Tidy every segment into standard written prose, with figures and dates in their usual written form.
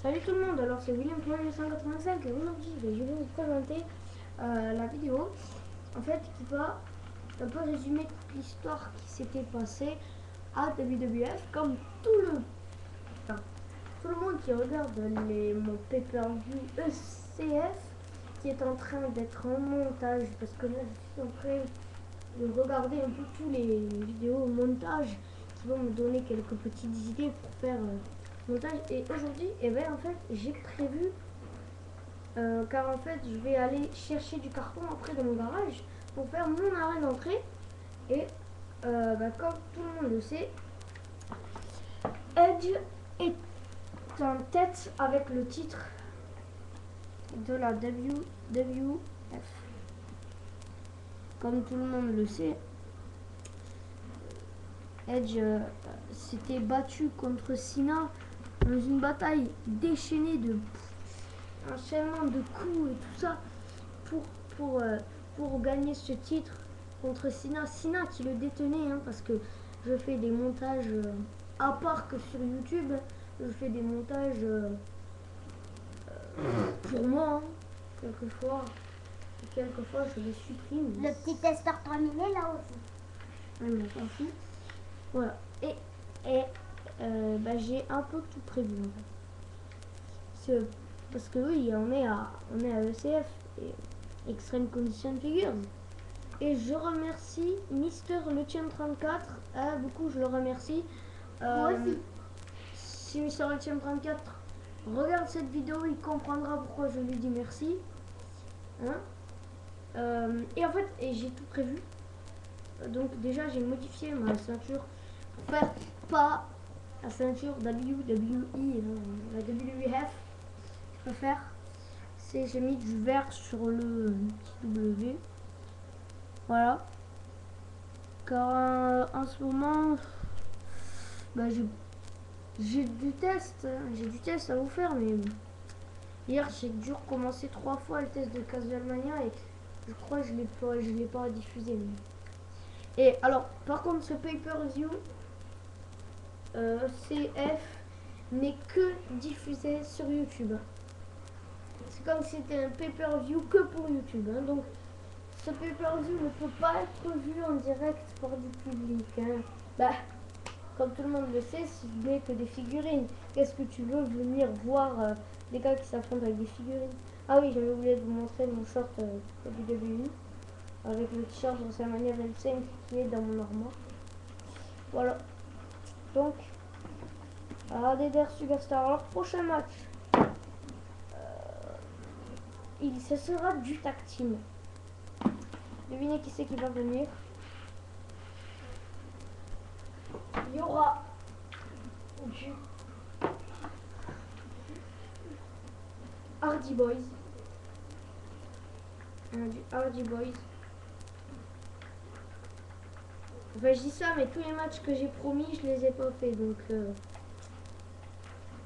Salut tout le monde, alors c'est William.185 et aujourd'hui je vais vous présenter la vidéo en fait qui va un peu résumer toute l'histoire qui s'était passée à WWF comme tout le monde qui regarde mon pay-per-view ECF qui est en train d'être en montage parce que là je suis en train de regarder un peu tous les vidéos au montage qui vont me donner quelques petites idées pour faire montage. Et aujourd'hui, en fait, j'ai prévu, car en fait, je vais aller chercher du carton après dans mon garage pour faire mon arrêt d'entrée. Et comme tout le monde le sait, Edge est en tête avec le titre de la WWF. Comme tout le monde le sait, Edge s'était battu contre Cena dans une bataille déchaînée de enchaînement de coups et tout ça pour gagner ce titre contre Cena. Cena qui le détenait, hein, parce que je fais des montages à part que sur YouTube, je fais des montages pour moi, hein, quelquefois je les supprime. Le petit testeur terminé là aussi. Mais on s'en fout. Voilà. Et j'ai un peu tout prévu en fait. Parce que oui, on est à ECF, et Extreme Condition Figures. Et je remercie Mister Lutien 34. Beaucoup, je le remercie. Moi aussi. Si Mister Lutien 34 regarde cette vidéo, il comprendra pourquoi je lui dis merci. Hein, et en fait, j'ai tout prévu. Donc déjà, j'ai modifié ma ceinture pour faire pas la ceinture WWE, la WWF. Je préfère. J'ai mis du vert sur le W. Voilà. Car en ce moment, j'ai du test à vous faire, mais hier j'ai dû recommencer 3 fois le test de Casualmania et je crois que je l'ai pas diffusé. Mais... Et alors, par contre, ce pay-per-view CF n'est que diffusé sur YouTube. C'est comme si c'était un pay-per-view que pour YouTube, hein. Donc ce pay-per-view ne peut pas être vu en direct par du public, hein. Comme tout le monde le sait, ce n'est que des figurines. Qu'est-ce que tu veux venir voir des gars qui s'affrontent avec des figurines? Ah oui, j'avais oublié de vous montrer mon short WWE avec le t-shirt de WrestleMania 25 qui est dans mon armoire. Voilà. Donc, ADDR Superstar. Alors, prochain match, ce sera du tag team. Devinez qui c'est qui va venir. Il y aura du Hardy Boys. Du Hardy Boys. Enfin, je dis ça, mais tous les matchs que j'ai promis, je les ai pas fait, donc...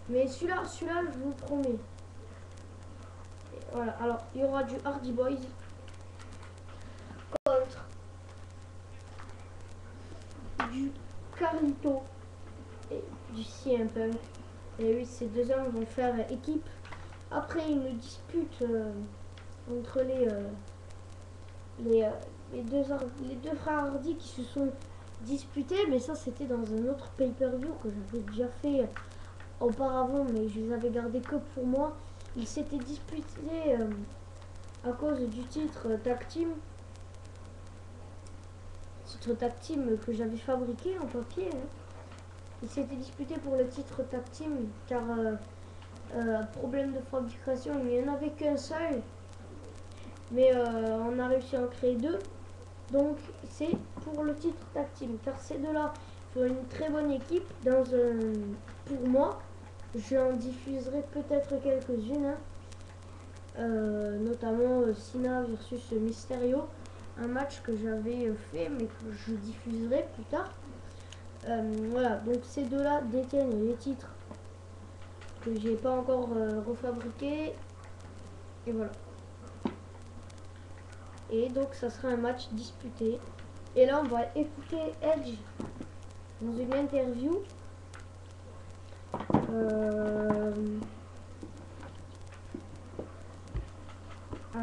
Mais celui-là, je vous promets. Et voilà, alors, il y aura du Hardy Boys contre du Carlito et du CM Punk. Et oui, ces deux hommes vont faire équipe. Après une dispute entre les deux frères Hardy qui se sont disputés, mais ça c'était dans un autre pay-per-view que j'avais déjà fait auparavant, mais je les avais gardés que pour moi. Ils s'étaient disputés à cause du titre tag team. Titre tag team que j'avais fabriqué en papier, hein. Ils s'étaient disputés pour le titre tag team car problème de fabrication, il n'y en avait qu'un seul, mais on a réussi à en créer deux, donc c'est pour le titre tag team, car ces deux-là font une très bonne équipe. Pour moi, j'en diffuserai peut-être quelques-unes, notamment Cena versus Mysterio, un match que j'avais fait mais que je diffuserai plus tard. Voilà, donc ces deux-là détiennent les titres que j'ai pas encore refabriqué, et voilà. Et donc ça sera un match disputé. Et là on va écouter Edge dans une interview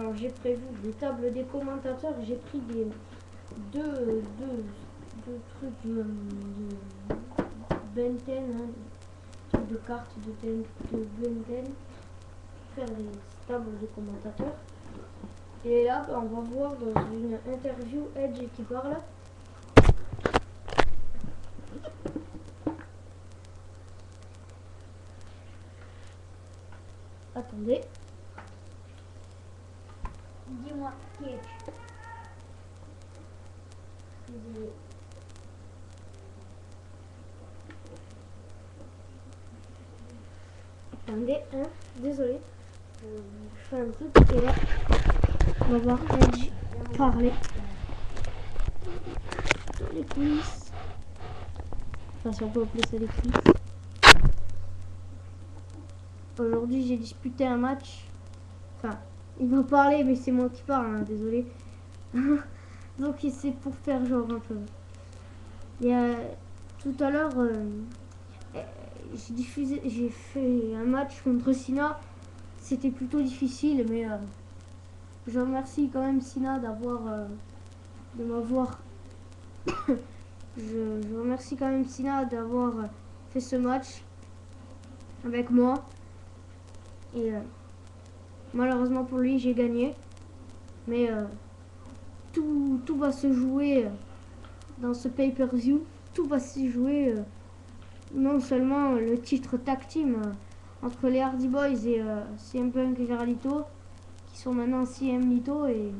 Alors j'ai prévu des tables des commentateurs, j'ai pris des deux trucs de Ben 10, hein, trucs de cartes de Ben 10, faire des tables de commentateurs. Et là, on va voir dans une interview Edge qui parle. Attendez. Dis-moi qui es-tu? Désolé. Attendez, hein, désolé. Je fais un truc et là, on va voir Edge parler. Les coulisses. Enfin, si on peut appeler ça les coulisses. Aujourd'hui, j'ai disputé un match. Enfin, il va parler, mais c'est moi qui parle, hein, désolé. Donc, c'est pour faire genre un peu. Il y a tout à l'heure, j'ai fait un match contre Sina. C'était plutôt difficile, mais je remercie quand même Sina de m'avoir. je remercie quand même Sina d'avoir fait ce match avec moi. Et malheureusement pour lui, j'ai gagné. Mais tout va se jouer dans ce pay-per-view. Tout va se jouer. Non seulement le titre tag team entre les Hardy Boys et CM Punk et Carlito, qui sont maintenant CM Lito, et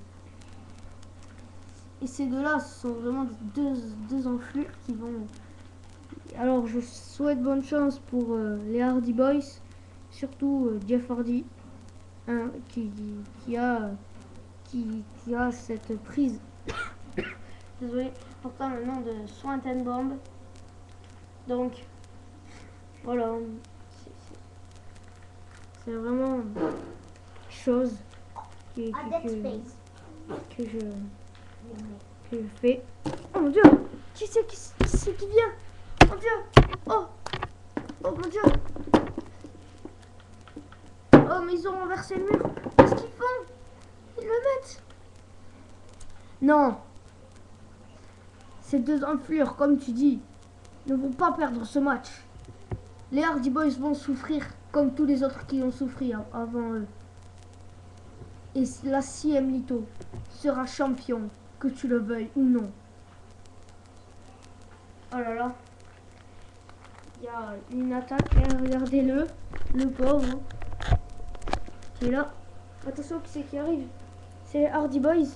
ces deux-là, ce sont vraiment deux enflures qui vont. Alors je souhaite bonne chance pour les Hardy Boys, surtout Jeff Hardy, hein, qui a cette prise. Désolé, pourtant le nom de Swanton Bomb. Donc voilà, c'est vraiment chose que je fais. Oh mon dieu, qui c'est qui vient? Mon dieu, oh mon dieu. Oh, mais ils ont renversé le mur. Qu'est-ce qu'ils font? Ils le mettent. Non, ces deux enflures, comme tu dis, ne vont pas perdre ce match. Les Hardy Boys vont souffrir comme tous les autres qui ont souffert avant eux. Et la CM Lito sera champion, que tu le veuilles ou non. Oh là là. Il y a une attaque, regardez-le, le pauvre qui est là. Attention, qui c'est qui arrive? C'est les Hardy Boys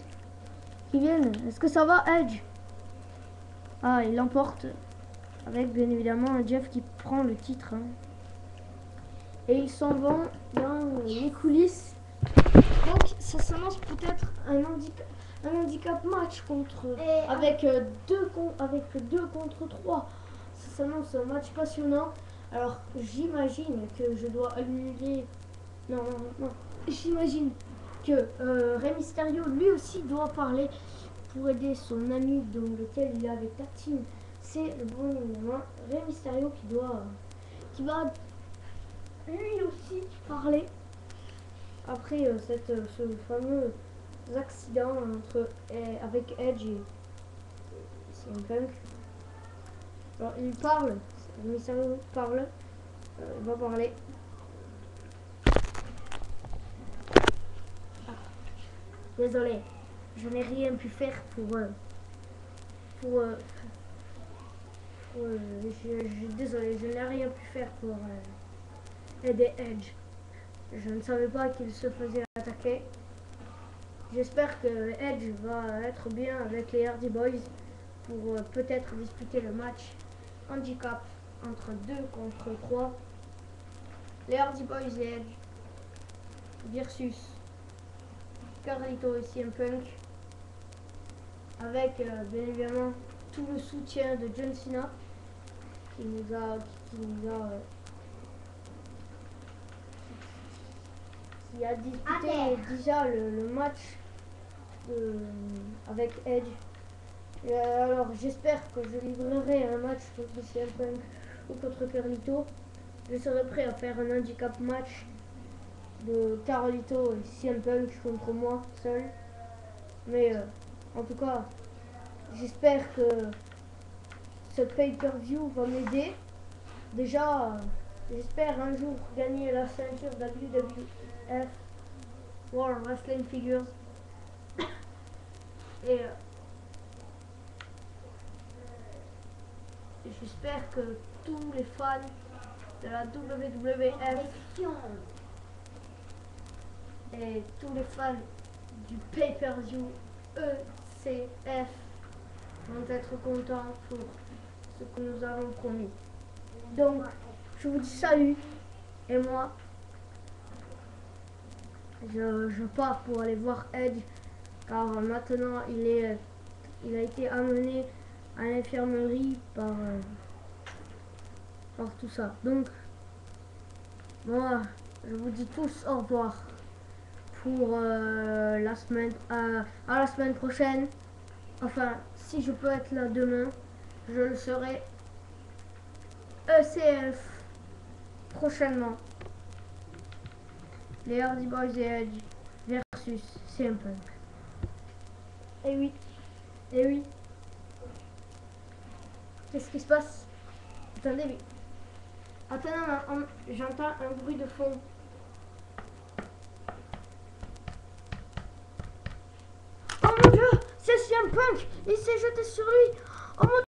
qui viennent. Est-ce que ça va, Edge? Ah, il l'emporte. Avec bien évidemment un Jeff qui prend le titre. Hein. Et ils s'en vont dans les coulisses. Donc ça s'annonce peut-être un handicap match avec deux contre 3. Ça s'annonce un match passionnant. Alors j'imagine que je dois annuler. Non. J'imagine que Rey Mysterio lui aussi doit parler pour aider son ami dans lequel il est avec tag team. C'est le bon élément, Rey Mysterio qui va lui aussi parler après ce fameux accident avec Edge et CM Punk. Alors il parle, Rey Mysterio parle, il va parler. Désolé, je n'ai rien pu faire désolé, je n'ai rien pu faire pour aider Edge. Je ne savais pas qu'il se faisait attaquer. J'espère que Edge va être bien avec les Hardy Boys pour peut-être disputer le match handicap entre 2 contre 3. Les Hardy Boys et Edge versus Carlito et CM Punk, avec bien évidemment tout le soutien de John Cena qui a disputé déjà le match avec Edge. Et alors j'espère que je livrerai un match contre CM Punk ou contre Carlito. Je serai prêt à faire un handicap match de Carlito et CM Punk contre moi seul. Mais en tout cas, j'espère que ce pay-per-view va m'aider. Déjà, j'espère un jour gagner la ceinture WWF World Wrestling Figures. Et j'espère que tous les fans de la WWF et tous les fans du pay-per-view ECF vont être contents pour ce que nous avons promis. Donc, je vous dis salut et moi, je pars pour aller voir Edge car maintenant il a été amené à l'infirmerie par tout ça. Donc, moi, je vous dis tous au revoir pour la semaine, à la semaine prochaine. Enfin, si je peux être là demain, je le serai. ECF prochainement. Les Hardy Boys et Edge versus CM Punk. Et oui, et oui. Qu'est-ce qui se passe? Attendez, mais... Attendez, j'entends un bruit de fond. Oh mon dieu, c'est CM Punk. Il s'est jeté sur lui. Oh mon